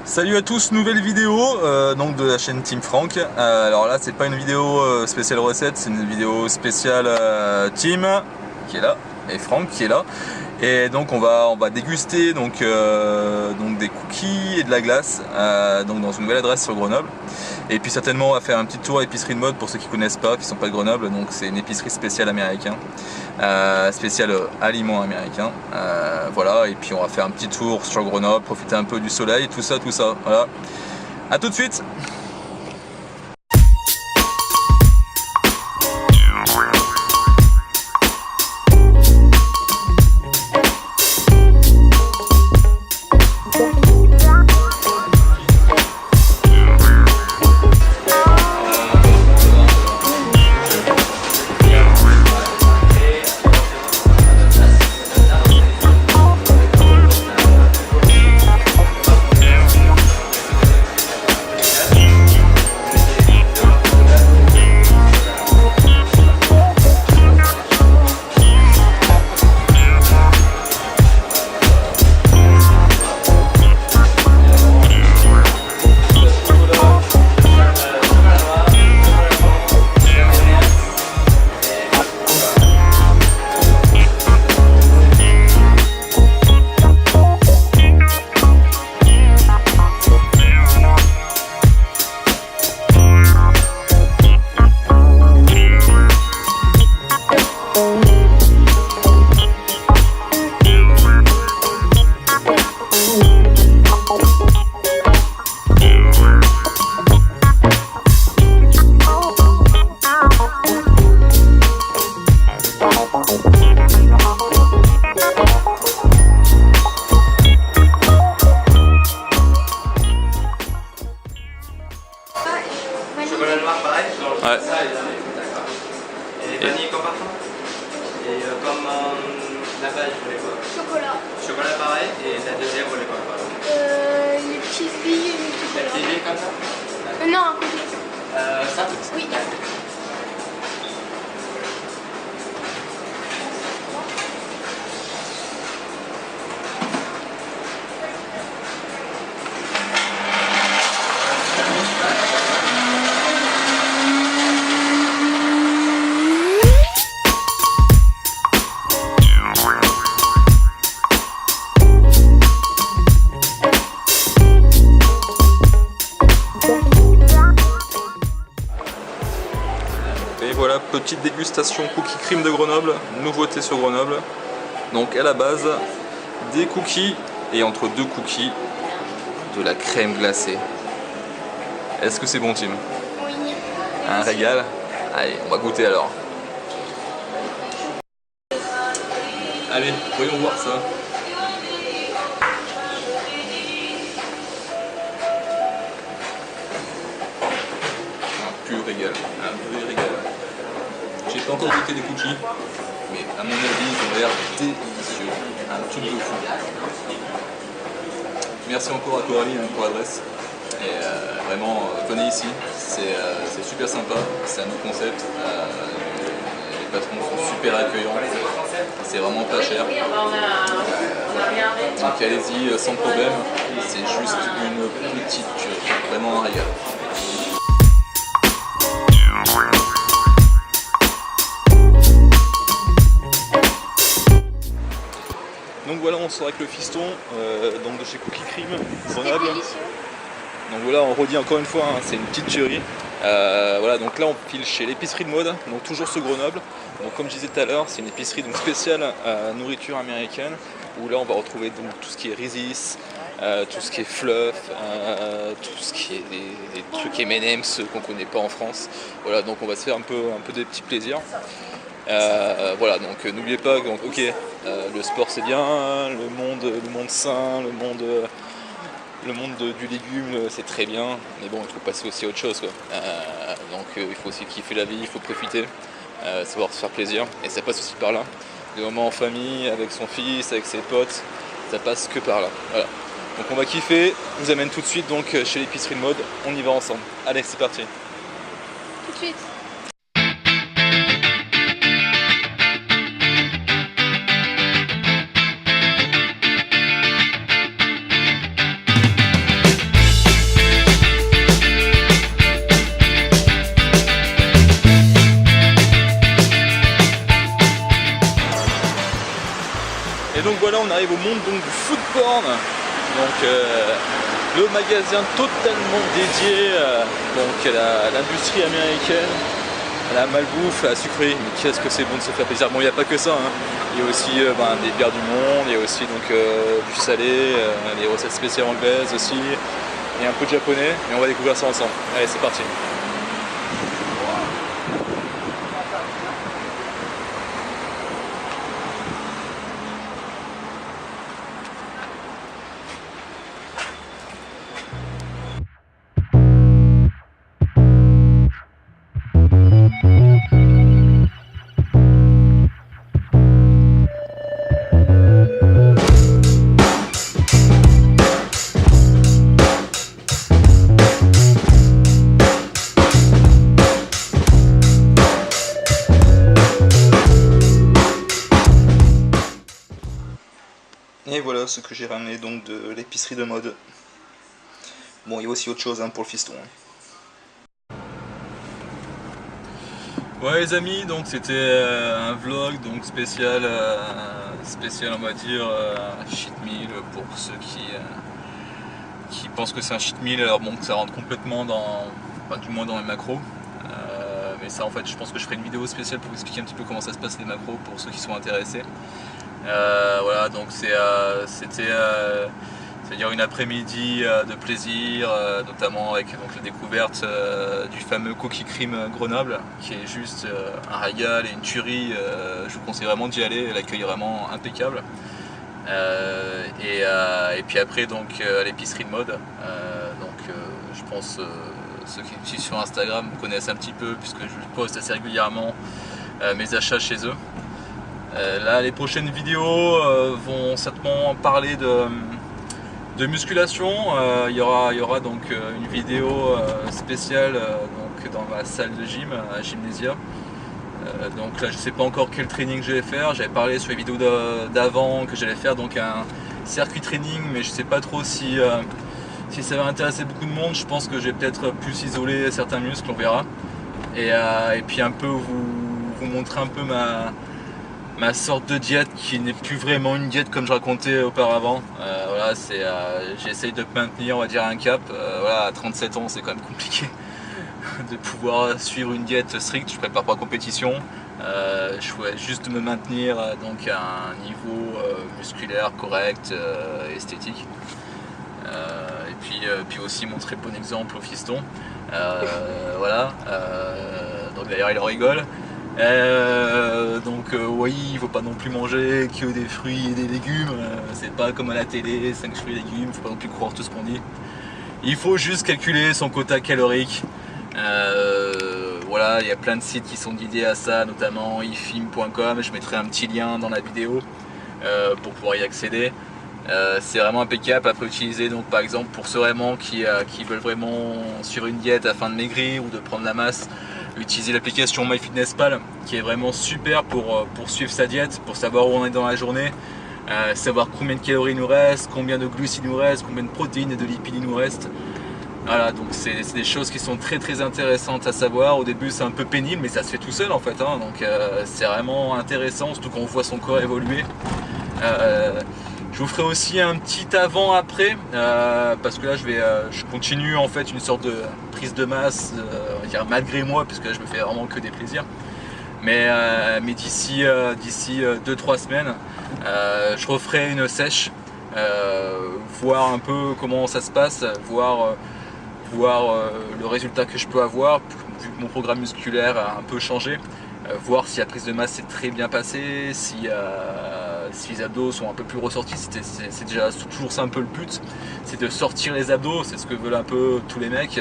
Salut à tous, nouvelle vidéo donc de la chaîne Team Franck. Alors là c'est pas une vidéo spéciale recette, c'est une vidéo spéciale Team qui est là et Franck qui est là. Et donc on va déguster donc des cookies et de la glace donc dans une nouvelle adresse sur Grenoble. Et puis certainement on va faire un petit tour à épicerie de mode pour ceux qui connaissent pas, qui sont pas de Grenoble. Donc c'est une épicerie spéciale américain, spéciale aliments américains. Voilà, et puis on va faire un petit tour sur Grenoble, profiter un peu du soleil, tout ça. Voilà. À tout de suite. Chocolat noir pareil. Ouais. Ça, d'accord. Et vanille comme parfum. Et comme la base, vous voulez quoi? Chocolat. Chocolat pareil. Et la deuxième, vous voulez quoi? Les petites billes et le La chocolat. petite ville comme ça? Non, à côté. Ça? Oui. Et voilà, petite dégustation cookie cream de Grenoble, nouveauté sur Grenoble. Donc à la base, des cookies et entre deux cookies, de la crème glacée. Est-ce que c'est bon, Tim? Oui. Un régal? Allez, on va goûter alors. Allez, voyons voir ça. Un pur régal, un vrai régal. J'ai pas encore goûté des cookies, mais à mon avis, ils ont l'air délicieux. Un truc de fou. Merci encore à Coralie pour l'adresse. Et vraiment, venez ici, c'est super sympa, c'est un nouveau concept. Les patrons sont super accueillants, c'est vraiment pas cher. Donc allez-y sans problème, c'est juste une petite tuerie, vraiment un régal. Donc voilà, on sort avec le fiston donc de chez Cookie Cream, Grenoble. Donc voilà, on redit encore une fois, hein, c'est une petite tuerie. Voilà, donc là on file chez l'épicerie de mode, donc toujours sur Grenoble. Donc comme je disais tout à l'heure, c'est une épicerie donc spéciale nourriture américaine, où là on va retrouver donc tout ce qui est Reese's, tout ce qui est Fluff, tout ce qui est des trucs M&M's qu'on connaît pas en France. Voilà, donc on va se faire un peu des petits plaisirs. Voilà, donc n'oubliez pas que ok, le sport c'est bien, le monde sain, le monde du légume c'est très bien, mais bon il faut passer aussi à autre chose quoi. Donc il faut aussi kiffer la vie, il faut profiter, savoir se faire plaisir, et ça passe aussi par là. Des moments en famille, avec son fils, avec ses potes, ça passe que par là. Voilà. Donc on va kiffer, je vous amène tout de suite donc chez l'épicerie de mode, on y va ensemble. Allez, c'est parti. Tout de suite. arrive au monde donc, du food porn. Donc le magasin totalement dédié donc, à l'industrie américaine, à la malbouffe, à la sucrerie. Mais qu'est-ce que c'est bon de se faire plaisir. Bon, il n'y a pas que ça, hein. Il y a aussi des bières du monde, il y a aussi donc, du salé, des recettes spéciales anglaises aussi, et un peu de japonais, et on va découvrir ça ensemble. Allez, c'est parti. Et voilà ce que j'ai ramené donc de l'épicerie de mode. Bon, il y a aussi autre chose hein, pour le fiston. Ouais les amis, donc c'était un vlog donc spécial on va dire cheat meal pour ceux qui pensent que c'est un cheat meal, alors bon que ça rentre complètement dans, enfin, du moins dans les macros. Mais ça en fait je pense que je ferai une vidéo spéciale pour vous expliquer un petit peu comment ça se passe les macros pour ceux qui sont intéressés. Voilà, donc c'était c'est-à-dire une après-midi de plaisir, notamment avec donc, la découverte du fameux Cookie Cream Grenoble, qui est juste un régal et une tuerie. Je vous conseille vraiment d'y aller, l'accueil est vraiment impeccable. Et puis après donc à l'épicerie de mode, je pense ceux qui me suivent sur Instagram me connaissent un petit peu puisque je poste assez régulièrement mes achats chez eux. Là, les prochaines vidéos vont certainement parler de musculation. Il y aura donc une vidéo spéciale donc dans ma salle de gym à Gymnesia. Donc là, je ne sais pas encore quel training je vais faire. J'avais parlé sur les vidéos d'avant que j'allais faire donc un circuit training, mais je ne sais pas trop si ça va intéresser beaucoup de monde. Je pense que je vais peut-être plus isoler certains muscles, on verra. Et puis un peu vous montrer un peu ma sorte de diète qui n'est plus vraiment une diète comme je racontais auparavant. Voilà, j'essaye de maintenir on va dire un cap. Voilà, à 37 ans c'est quand même compliqué de pouvoir suivre une diète stricte. Je prépare pas la compétition. Je voulais juste me maintenir donc à un niveau musculaire correct, esthétique. Et puis aussi montrer bon exemple au fiston. Voilà. Donc d'ailleurs il en rigole. Oui, il faut pas non plus manger que des fruits et des légumes, c'est pas comme à la télé, 5 fruits et légumes, faut pas non plus croire tout ce qu'on dit. Il faut juste calculer son quota calorique. Voilà, il y a plein de sites qui sont dédiés à ça, notamment ifim.com, je mettrai un petit lien dans la vidéo pour pouvoir y accéder. C'est vraiment impeccable, après utiliser donc par exemple pour ceux vraiment qui veulent vraiment suivre une diète afin de maigrir ou de prendre la masse. Utiliser l'application MyFitnessPal qui est vraiment super pour suivre sa diète, pour savoir où on est dans la journée, savoir combien de calories il nous reste, combien de glucides il nous reste, combien de protéines et de lipides il nous reste. Voilà, donc c'est des choses qui sont très intéressantes à savoir. Au début c'est un peu pénible mais ça se fait tout seul en fait, hein. Donc c'est vraiment intéressant, surtout quand on voit son corps évoluer. Je vous ferai aussi un petit avant-après parce que là je continue en fait une sorte de prise de masse, on va dire malgré moi, puisque là je me fais vraiment que des plaisirs. Mais d'ici 2-3 semaines, je referai une sèche, voir un peu comment ça se passe, voir le résultat que je peux avoir, vu que mon programme musculaire a un peu changé, voir si la prise de masse s'est très bien passée, si les abdos sont un peu plus ressortis. C'est déjà toujours ça un peu le but, c'est de sortir les abdos, c'est ce que veulent un peu tous les mecs,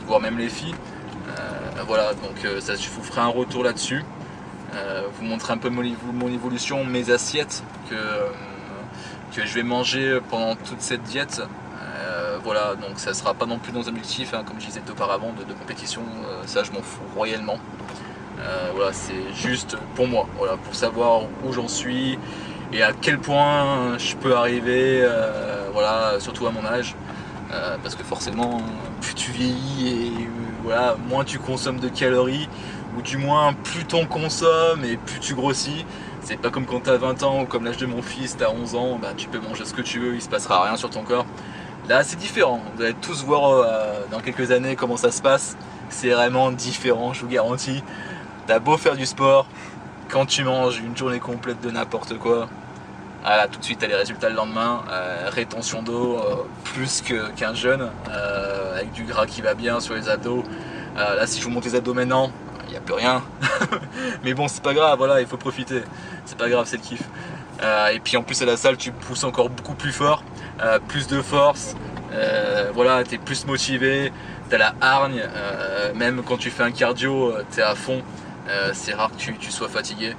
voire même les filles. Voilà, donc ça, je vous ferai un retour là-dessus, vous montrer un peu mon évolution, mes assiettes que je vais manger pendant toute cette diète. Voilà, donc ça sera pas non plus dans un objectif, hein, comme je disais auparavant, de compétition, ça je m'en fous royalement. Voilà, c'est juste pour moi, voilà, pour savoir où j'en suis et à quel point je peux arriver, voilà, surtout à mon âge, parce que forcément plus tu vieillis et voilà, moins tu consommes de calories, ou du moins plus t'en consommes et plus tu grossis. C'est pas comme quand t'as 20 ans ou comme l'âge de mon fils, t'as 11 ans, bah, tu peux manger ce que tu veux, il se passera rien sur ton corps. Là c'est différent, vous allez tous voir dans quelques années comment ça se passe. C'est vraiment différent, je vous garantis. T'as beau faire du sport, quand tu manges une journée complète de n'importe quoi, voilà, tout de suite t'as les résultats le lendemain. Rétention d'eau plus qu'un jeune, avec du gras qui va bien sur les abdos. Là si je vous montre les abdos maintenant, il n'y a plus rien. Mais bon c'est pas grave, voilà, il faut profiter. C'est pas grave, c'est le kiff. Et puis en plus à la salle tu pousses encore beaucoup plus fort, plus de force, voilà, t'es plus motivé, t'as la hargne, même quand tu fais un cardio, t'es à fond, c'est rare que tu sois fatigué.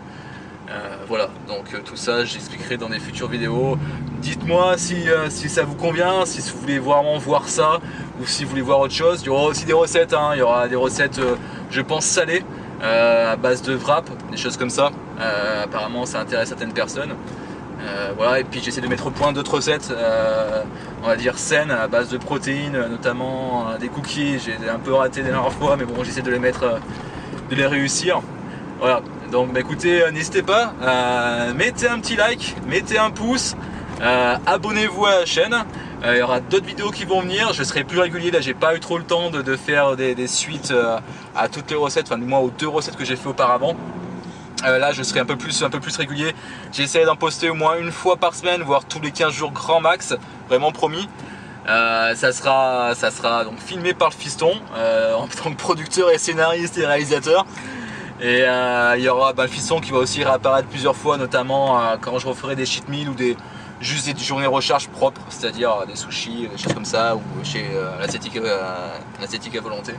Voilà, donc tout ça j'expliquerai dans des futures vidéos. Dites-moi si ça vous convient, si vous voulez vraiment voir ça ou si vous voulez voir autre chose. Il y aura aussi des recettes, hein. Il y aura des recettes je pense salées, à base de wrap, des choses comme ça. Apparemment ça intéresse certaines personnes. Voilà, et puis j'essaie de mettre au point d'autres recettes, on va dire saines, à base de protéines, notamment des cookies. J'ai un peu raté la dernière fois, mais bon j'essaie de les mettre, de les réussir. Voilà, donc bah, écoutez, n'hésitez pas, mettez un petit like, mettez un pouce, abonnez-vous à la chaîne. Il y aura d'autres vidéos qui vont venir, je serai plus régulier, là j'ai pas eu trop le temps de faire des suites à toutes les recettes, enfin du moins aux 2 recettes que j'ai fait auparavant. Là je serai un peu plus régulier, j'essaie d'en poster au moins une fois par semaine, voire tous les 15 jours grand max, vraiment promis. Ça sera donc filmé par le fiston, en tant que producteur et scénariste et réalisateur. Et il y aura le fiston qui va aussi réapparaître plusieurs fois, notamment quand je referai des cheat meals ou juste des journées recharge propres, c'est-à-dire des sushis, des choses comme ça, ou chez l'asiatique à volonté.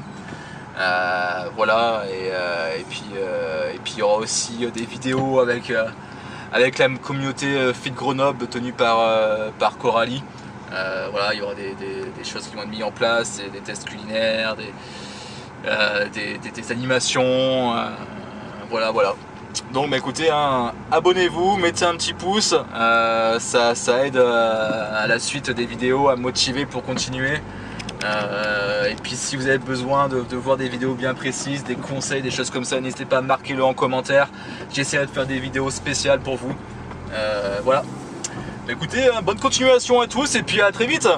Voilà, et puis il y aura aussi des vidéos avec la communauté Fit Grenoble tenue par Coralie. Voilà, il y aura des choses qui vont être mises en place, des tests culinaires, des animations, voilà. Donc bah, écoutez, hein, abonnez-vous, mettez un petit pouce, ça aide à la suite des vidéos à me motiver pour continuer. Et puis si vous avez besoin de voir des vidéos bien précises, des conseils, des choses comme ça, n'hésitez pas à marquer-le en commentaire. J'essaierai de faire des vidéos spéciales pour vous. Voilà. Écoutez, bonne continuation à tous et puis à très vite.